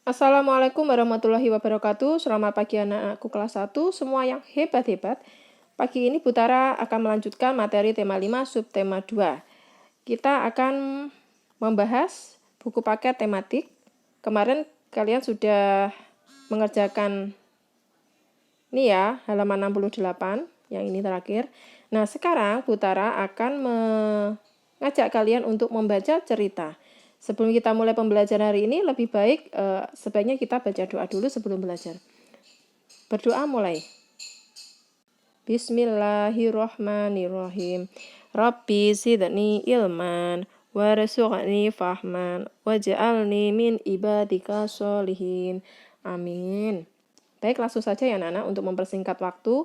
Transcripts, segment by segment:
Assalamualaikum warahmatullahi wabarakatuh. Selamat pagi anak-anakku kelas 1, semua yang hebat-hebat. Pagi ini Butara akan melanjutkan materi tema 5 subtema 2. Kita akan membahas buku paket tematik. Kemarin kalian sudah mengerjakan ini ya, halaman 68, yang ini terakhir. Nah, sekarang Butara akan mengajak kalian untuk membaca cerita. Sebelum kita mulai pembelajaran hari ini, lebih baik sebaiknya kita baca doa dulu sebelum belajar. Berdoa mulai. Bismillahirrahmanirrahim. Rabbi zidni ilman, warzuqni fahman, waj'alni min ibadika sholihin. Amin. Baik, langsung saja ya anak-anak untuk mempersingkat waktu.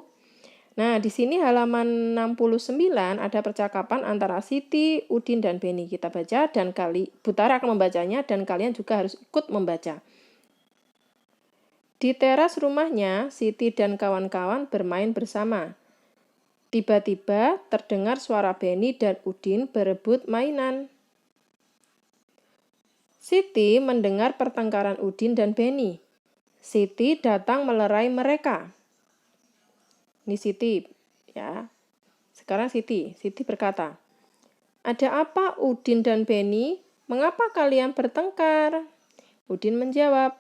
Nah, di sini halaman 69 ada percakapan antara Siti, Udin, dan Beni. Kita baca dan Butara akan membacanya dan kalian juga harus ikut membaca. Di teras rumahnya, Siti dan kawan-kawan bermain bersama. Tiba-tiba terdengar suara Beni dan Udin berebut mainan. Siti mendengar pertengkaran Udin dan Beni. Siti datang melerai mereka. Ini Siti, ya. Sekarang Siti berkata, "Ada apa Udin dan Beni? Mengapa kalian bertengkar?" Udin menjawab,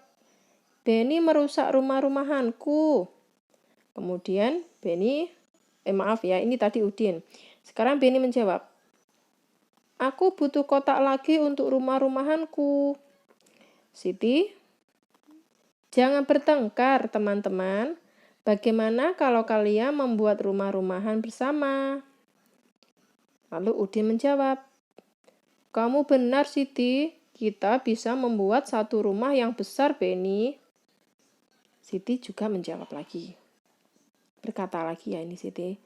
"Beni merusak rumah-rumahanku." Kemudian ini tadi Udin. Sekarang Beni menjawab, "Aku butuh kotak lagi untuk rumah-rumahanku." Siti, "Jangan bertengkar, teman-teman. Bagaimana kalau kalian membuat rumah-rumahan bersama?" Lalu Udin menjawab, "Kamu benar, Siti. Kita bisa membuat satu rumah yang besar, Beni." Siti juga menjawab lagi. Berkata lagi ya ini Siti.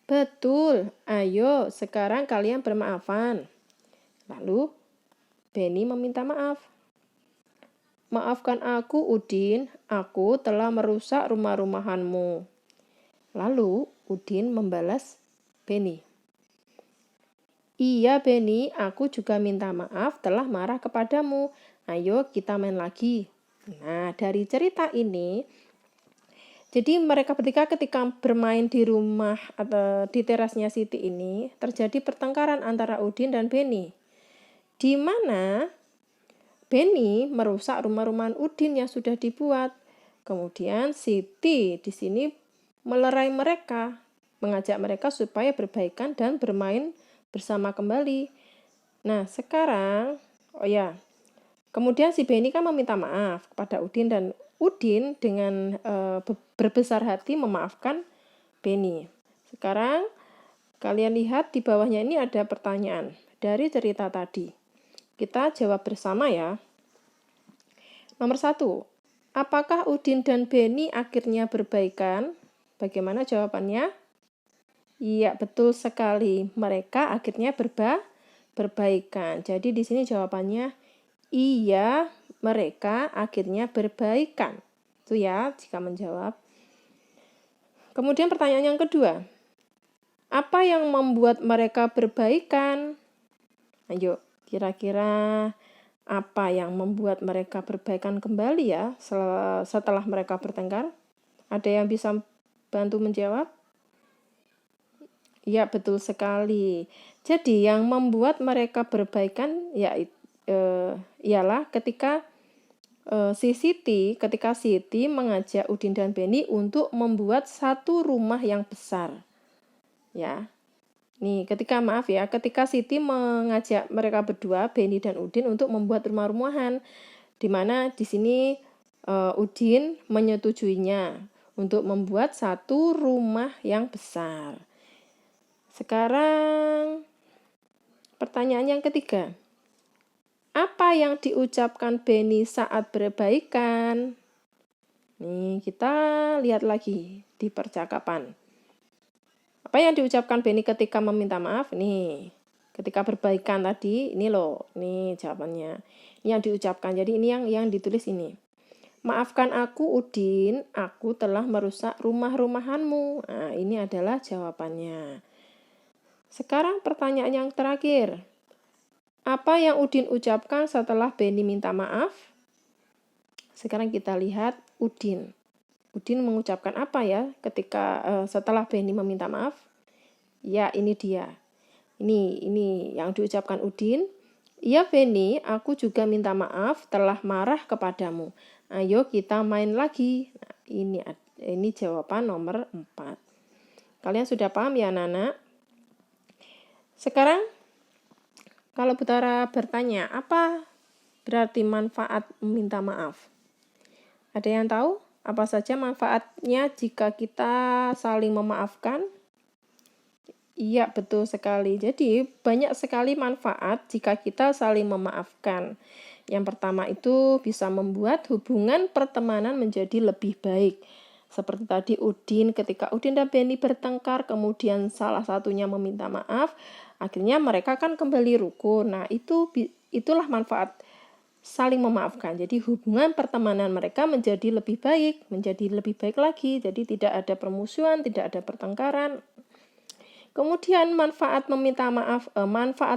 "Betul, ayo sekarang kalian bermaafan." Lalu Beni meminta maaf. "Maafkan aku, Udin. Aku telah merusak rumah-rumahanmu." Lalu Udin membalas Beni. "Iya, Beni, aku juga minta maaf telah marah kepadamu. Ayo kita main lagi." Nah, dari cerita ini, jadi mereka bertiga ketika bermain di rumah atau di terasnya Siti ini, terjadi pertengkaran antara Udin dan Beni. Di mana Beni merusak rumah-rumahan Udin yang sudah dibuat. Kemudian Siti di sini melerai mereka, mengajak mereka supaya berbaikan dan bermain bersama kembali. Nah, sekarang, kemudian si Beni kan meminta maaf kepada Udin dan Udin dengan berbesar hati memaafkan Beni. Sekarang kalian lihat di bawahnya ini ada pertanyaan dari cerita tadi. Kita jawab bersama ya. Nomor 1, apakah Udin dan Beni akhirnya berbaikan? Bagaimana jawabannya? Iya, betul sekali. Mereka akhirnya berbaikan. Jadi di sini jawabannya iya, mereka akhirnya berbaikan. Itu ya, jika menjawab. Kemudian pertanyaan yang kedua. Apa yang membuat mereka berbaikan? Ayo, kira-kira apa yang membuat mereka berbaikan kembali ya setelah mereka bertengkar? Ada yang bisa bantu menjawab? Ya, betul sekali. Jadi yang membuat mereka berbaikan ialah ketika ketika Siti mengajak Udin dan Beni untuk membuat satu rumah yang besar. Ya. Nih, ketika Siti mengajak mereka berdua, Beni dan Udin untuk membuat rumah-rumahan, di mana di sini Udin menyetujuinya untuk membuat satu rumah yang besar. Sekarang pertanyaan yang ketiga. Apa yang diucapkan Beni saat berbaikan? Nih, kita lihat lagi di percakapan. Apa yang diucapkan Beni ketika meminta maaf? Nih, ketika berbaikan tadi, ini loh, nih jawabannya. Ini yang diucapkan, jadi ini yang ditulis ini. Maafkan aku, Udin, aku telah merusak rumah-rumahanmu. Nah, ini adalah jawabannya. Sekarang pertanyaan yang terakhir. Apa yang Udin ucapkan setelah Beni minta maaf? sekarang kita lihat Udin. Udin mengucapkan apa ya ketika setelah Beni meminta maaf? Ya, ini dia. Ini yang diucapkan Udin. Ya Beni, aku juga minta maaf telah marah kepadamu. Ayo kita main lagi. Nah, ini jawaban nomor 4. Kalian sudah paham ya anak-anak? Sekarang kalau Butara bertanya, apa berarti manfaat meminta maaf? Ada yang tahu apa saja manfaatnya jika kita saling memaafkan? Iya, betul sekali. Jadi, banyak sekali manfaat jika kita saling memaafkan. Yang pertama itu bisa membuat hubungan pertemanan menjadi lebih baik. Seperti tadi Udin, ketika Udin dan Beni bertengkar, kemudian salah satunya meminta maaf, akhirnya mereka kan kembali rukun. Nah, itulah manfaat saling memaafkan. Jadi hubungan pertemanan mereka menjadi lebih baik lagi. Jadi tidak ada permusuhan, tidak ada pertengkaran. Kemudian manfaat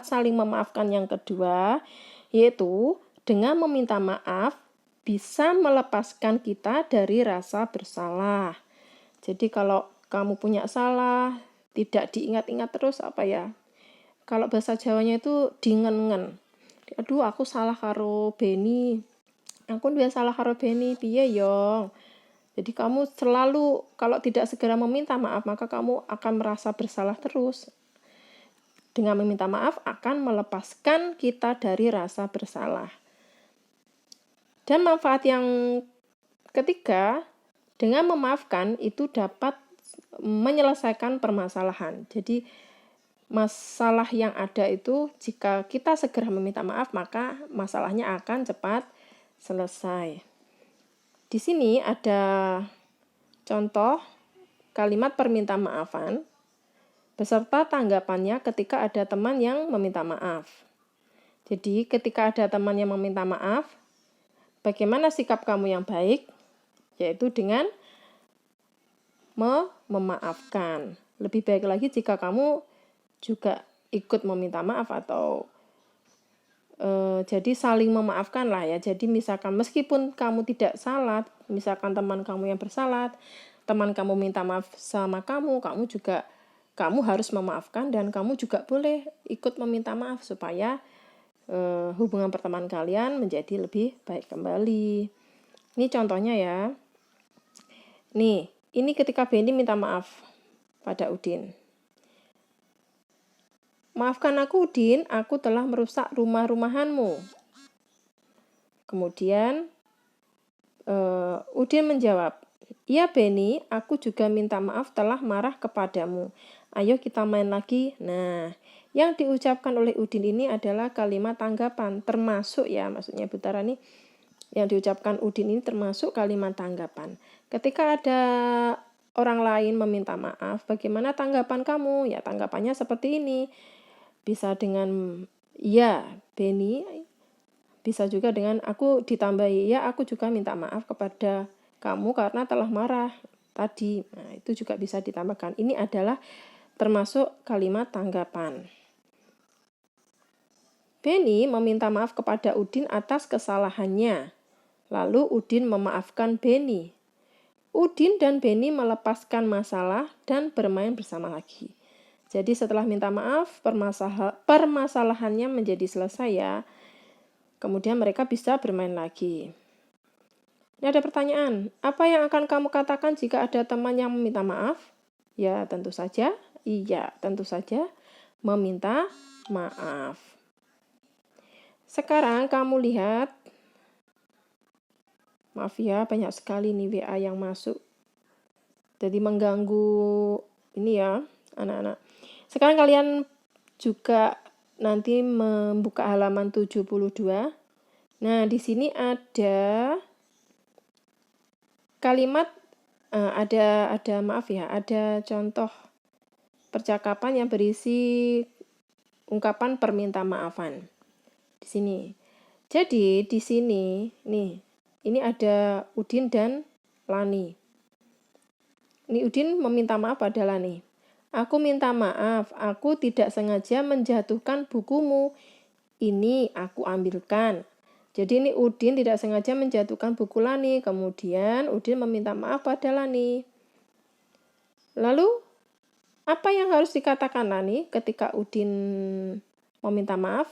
saling memaafkan yang kedua, yaitu dengan meminta maaf bisa melepaskan kita dari rasa bersalah. Jadi kalau kamu punya salah, tidak diingat-ingat terus kalau bahasa Jawanya itu dingen-ngen. Aduh, aku salah karo Beni. Aku duwe salah karo Beni, piye yo? Jadi kamu selalu kalau tidak segera meminta maaf, maka kamu akan merasa bersalah terus. Dengan meminta maaf akan melepaskan kita dari rasa bersalah. Dan manfaat yang ketiga, dengan memaafkan itu dapat menyelesaikan permasalahan. Jadi masalah yang ada itu jika kita segera meminta maaf, maka masalahnya akan cepat selesai. Di sini ada contoh kalimat permintaan maafan beserta tanggapannya ketika ada teman yang meminta maaf. Jadi ketika ada teman yang meminta maaf, bagaimana sikap kamu yang baik? Yaitu dengan memaafkan. Lebih baik lagi jika kamu juga ikut meminta maaf atau jadi saling memaafkan lah ya. Jadi misalkan meskipun kamu tidak salah, misalkan teman kamu yang bersalah, teman kamu minta maaf sama kamu harus memaafkan dan kamu juga boleh ikut meminta maaf supaya hubungan pertemanan kalian menjadi lebih baik kembali. Ini contohnya ya. Nih, ini ketika Beni minta maaf pada Udin. Maafkan aku Udin, aku telah merusak rumah-rumahanmu. Kemudian Udin menjawab, iya Beni, aku juga minta maaf telah marah kepadamu. Ayo kita main lagi. Nah, yang diucapkan oleh Udin ini adalah kalimat tanggapan, termasuk ya, maksudnya Butara nih, yang diucapkan Udin ini termasuk kalimat tanggapan. Ketika ada orang lain meminta maaf, bagaimana tanggapan kamu? Ya, tanggapannya seperti ini. Bisa dengan ya Beni, bisa juga dengan aku ditambahi ya aku juga minta maaf kepada kamu karena telah marah tadi. Nah, itu juga bisa ditambahkan. Ini adalah termasuk kalimat tanggapan. Beni meminta maaf kepada Udin atas kesalahannya. Lalu Udin memaafkan Beni. Udin dan Beni melepaskan masalah dan bermain bersama lagi. Jadi setelah minta maaf, permasalahannya menjadi selesai ya. Kemudian mereka bisa bermain lagi. Ini ada pertanyaan, apa yang akan kamu katakan jika ada teman yang meminta maaf? Ya tentu saja, meminta maaf. Sekarang kamu lihat, maaf ya banyak sekali nih WA yang masuk. Jadi mengganggu ini ya anak-anak. Sekarang kalian juga nanti membuka halaman 72. Nah, di sini ada kalimat ada contoh percakapan yang berisi ungkapan permintaan maafan. Di sini. Jadi di sini nih, ini ada Udin dan Lani. Ini Udin meminta maaf pada Lani. Aku minta maaf, aku tidak sengaja menjatuhkan bukumu. Ini aku ambilkan. Jadi ini Udin tidak sengaja menjatuhkan buku Lani. Kemudian Udin meminta maaf pada Lani. Lalu apa yang harus dikatakan Lani ketika Udin meminta maaf?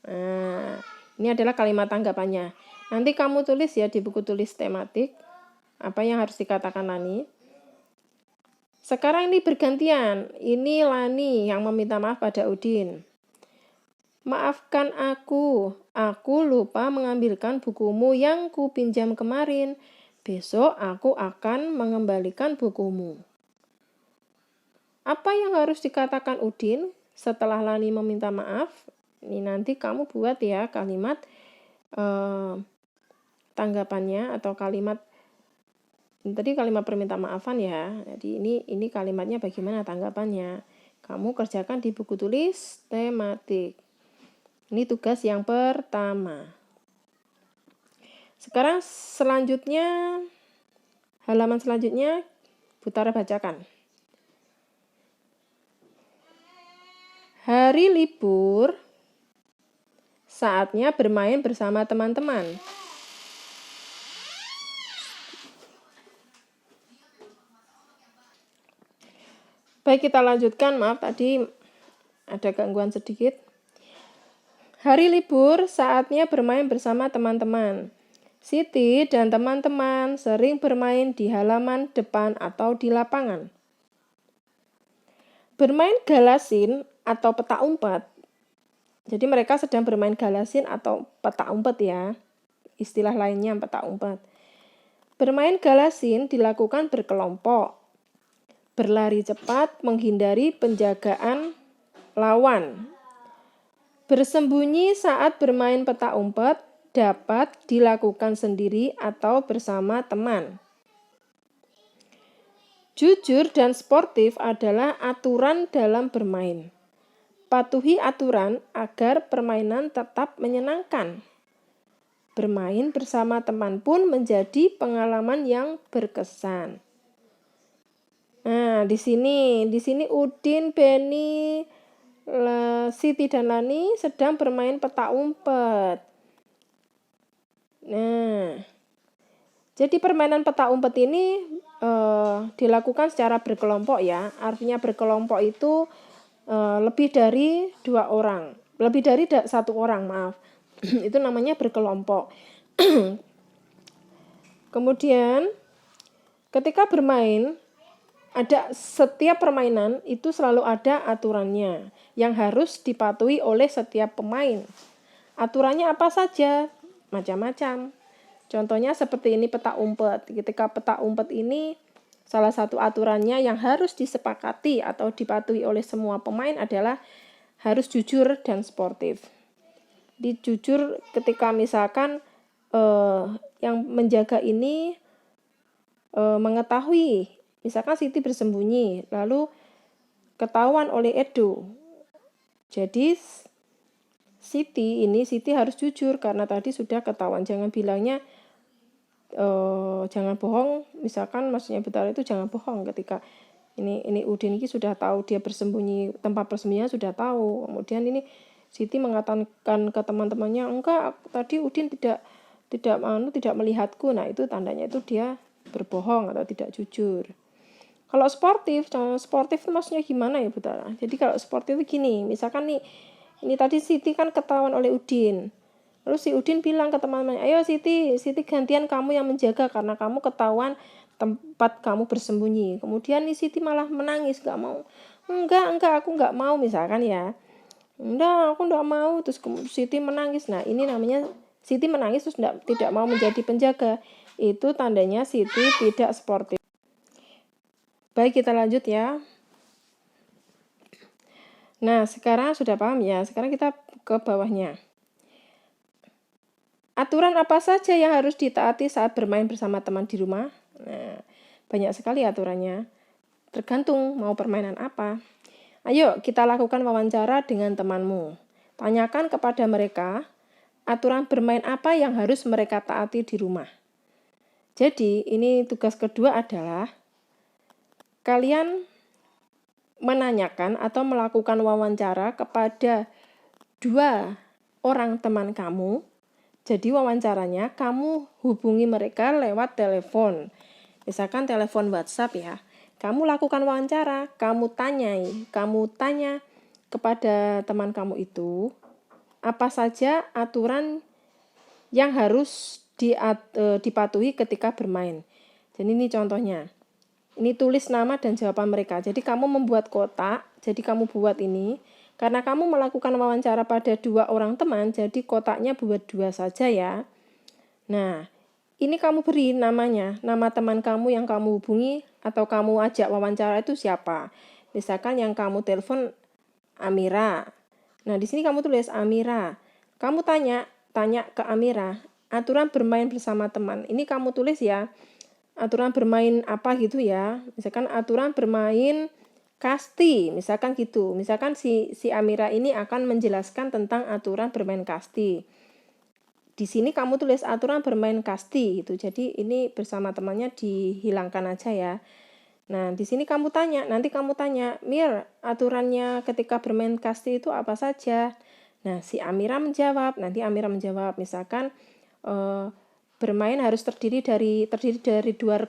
Nah, ini adalah kalimat tanggapannya. Nanti kamu tulis ya di buku tulis tematik. Apa yang harus dikatakan Lani? Sekarang ini bergantian. Ini Lani yang meminta maaf pada Udin. Maafkan aku lupa mengambilkan bukumu yang kupinjam kemarin. Besok aku akan mengembalikan bukumu. Apa yang harus dikatakan Udin setelah Lani meminta maaf? Ini nanti kamu buat ya kalimat tanggapannya atau kalimat, tadi kalimat perminta maafan ya. Jadi ini kalimatnya bagaimana tanggapannya. Kamu kerjakan di buku tulis tematik. Ini tugas yang pertama. Sekarang selanjutnya, halaman selanjutnya, Butara bacakan. Hari libur, saatnya bermain bersama teman-teman. Baik, kita lanjutkan. Maaf, tadi ada gangguan sedikit. Hari libur, saatnya bermain bersama teman-teman. Siti dan teman-teman sering bermain di halaman depan atau di lapangan. Bermain galasin atau petak umpet. Jadi mereka sedang bermain galasin atau petak umpet ya. Istilah lainnya petak umpet. Bermain galasin dilakukan berkelompok. Berlari cepat menghindari penjagaan lawan. Bersembunyi saat bermain petak umpet dapat dilakukan sendiri atau bersama teman. Jujur dan sportif adalah aturan dalam bermain. Patuhi aturan agar permainan tetap menyenangkan. Bermain bersama teman pun menjadi pengalaman yang berkesan. Nah, di sini Udin, Beni, Siti dan Lani sedang bermain petak umpet. Nah, jadi permainan petak umpet ini dilakukan secara berkelompok ya. Artinya berkelompok itu lebih dari 2 orang, lebih dari 1 orang, maaf. Itu namanya berkelompok. Kemudian ketika bermain, setiap permainan itu selalu ada aturannya yang harus dipatuhi oleh setiap pemain. Aturannya apa saja? Macam-macam. Contohnya seperti ini petak umpet. Ketika petak umpet ini, salah satu aturannya yang harus disepakati atau dipatuhi oleh semua pemain adalah harus jujur dan sportif. Jujur ketika misalkan yang menjaga ini mengetahui, misalkan Siti bersembunyi, lalu ketahuan oleh Edo. Jadi Siti harus jujur karena tadi sudah ketahuan. Jangan bilangnya jangan bohong. Misalkan maksudnya Butara itu jangan bohong ketika ini Udin ini sudah tahu dia bersembunyi, tempat persembunyian sudah tahu. Kemudian ini Siti mengatakan ke teman-temannya, enggak, tadi Udin tidak melihatku. Nah, itu tandanya itu dia berbohong atau tidak jujur. Kalau sportif itu maksudnya gimana ya Butara? Jadi kalau sportif itu gini, misalkan ini tadi Siti kan ketahuan oleh Udin. Lalu si Udin bilang ke teman-temannya, ayo Siti gantian kamu yang menjaga karena kamu ketahuan tempat kamu bersembunyi. Kemudian Siti malah menangis, gak mau. Enggak, aku gak mau misalkan ya. Enggak, aku gak mau. Terus Siti menangis. Nah, ini namanya Siti menangis terus tidak mau menjadi penjaga. Itu tandanya Siti tidak sportif. Baik, kita lanjut ya. Nah, sekarang sudah paham ya. Sekarang kita ke bawahnya. Aturan apa saja yang harus ditaati saat bermain bersama teman di rumah? Nah, banyak sekali aturannya. Tergantung mau permainan apa. Ayo, kita lakukan wawancara dengan temanmu. Tanyakan kepada mereka, aturan bermain apa yang harus mereka taati di rumah. Jadi, ini tugas kedua adalah kalian menanyakan atau melakukan wawancara kepada 2 orang teman kamu Jadi wawancaranya kamu hubungi mereka lewat telepon. Misalkan telepon WhatsApp ya. Kamu lakukan wawancara, kamu tanya kepada teman kamu itu apa saja aturan yang harus dipatuhi ketika bermain. Jadi ini contohnya. Ini tulis nama dan jawaban mereka. Jadi kamu membuat kotak, jadi kamu buat ini. Karena kamu melakukan wawancara pada 2 orang teman, jadi kotaknya buat 2 saja ya. Nah, ini kamu beri namanya, nama teman kamu yang kamu hubungi atau kamu ajak wawancara itu siapa. Misalkan yang kamu telepon Amira. Nah, di sini kamu tulis Amira. Kamu tanya ke Amira, aturan bermain bersama teman. Ini kamu tulis ya, aturan bermain apa gitu ya. Misalkan aturan bermain kasti, misalkan gitu. Misalkan si Amira ini akan menjelaskan tentang aturan bermain kasti. Di sini kamu tulis aturan bermain kasti gitu. Jadi ini bersama temannya dihilangkan aja ya. Nah, di sini nanti kamu tanya, Mir, aturannya ketika bermain kasti itu apa saja? Nah, si Amira menjawab, misalkan bermain harus terdiri dari 2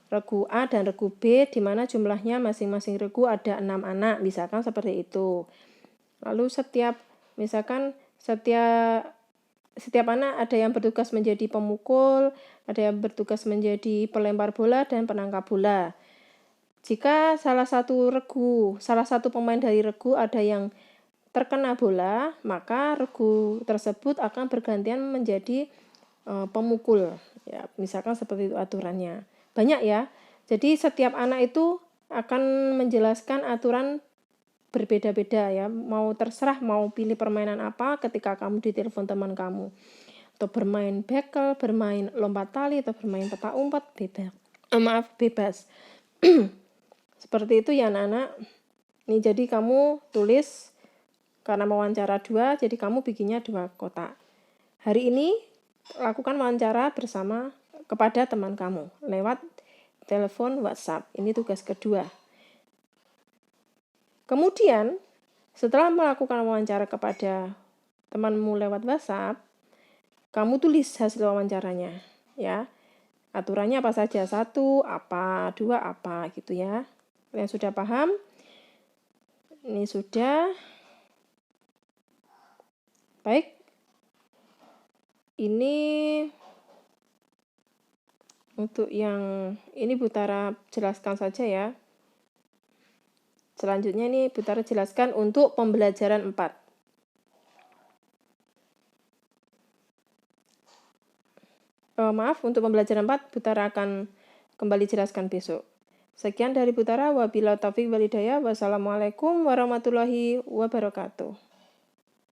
regu A dan regu B, di mana jumlahnya masing-masing regu ada 6 anak, misalkan seperti itu. Lalu setiap anak ada yang bertugas menjadi pemukul, ada yang bertugas menjadi pelempar bola dan penangkap bola. Jika salah satu pemain dari regu ada yang terkena bola, maka regu tersebut akan bergantian menjadi pemukul. Ya, misalkan seperti itu aturannya. Banyak ya. Jadi setiap anak itu akan menjelaskan aturan berbeda-beda ya, terserah mau pilih permainan apa ketika kamu ditelepon teman kamu, atau bermain bekel, bermain lompat tali, atau bermain petak umpet, bebas. Seperti itu ya anak-anak. Nih, jadi kamu tulis, karena wawancara 2, jadi kamu bikinnya 2 kotak. Hari ini lakukan wawancara kepada teman kamu lewat telepon WhatsApp. Ini tugas kedua. Kemudian, setelah melakukan wawancara kepada temanmu lewat WhatsApp, kamu tulis hasil wawancaranya, ya. Aturannya apa saja, 1 apa, 2 apa, gitu ya. Kalian sudah paham? Ini sudah. Baik. Ini untuk yang ini Butara jelaskan saja ya. Selanjutnya ini Butara jelaskan untuk pembelajaran 4. Maaf, untuk pembelajaran 4 Butara akan kembali jelaskan besok. Sekian dari Butara, wabillahi taufiq wal hidayah. Wassalamualaikum warahmatullahi wabarakatuh.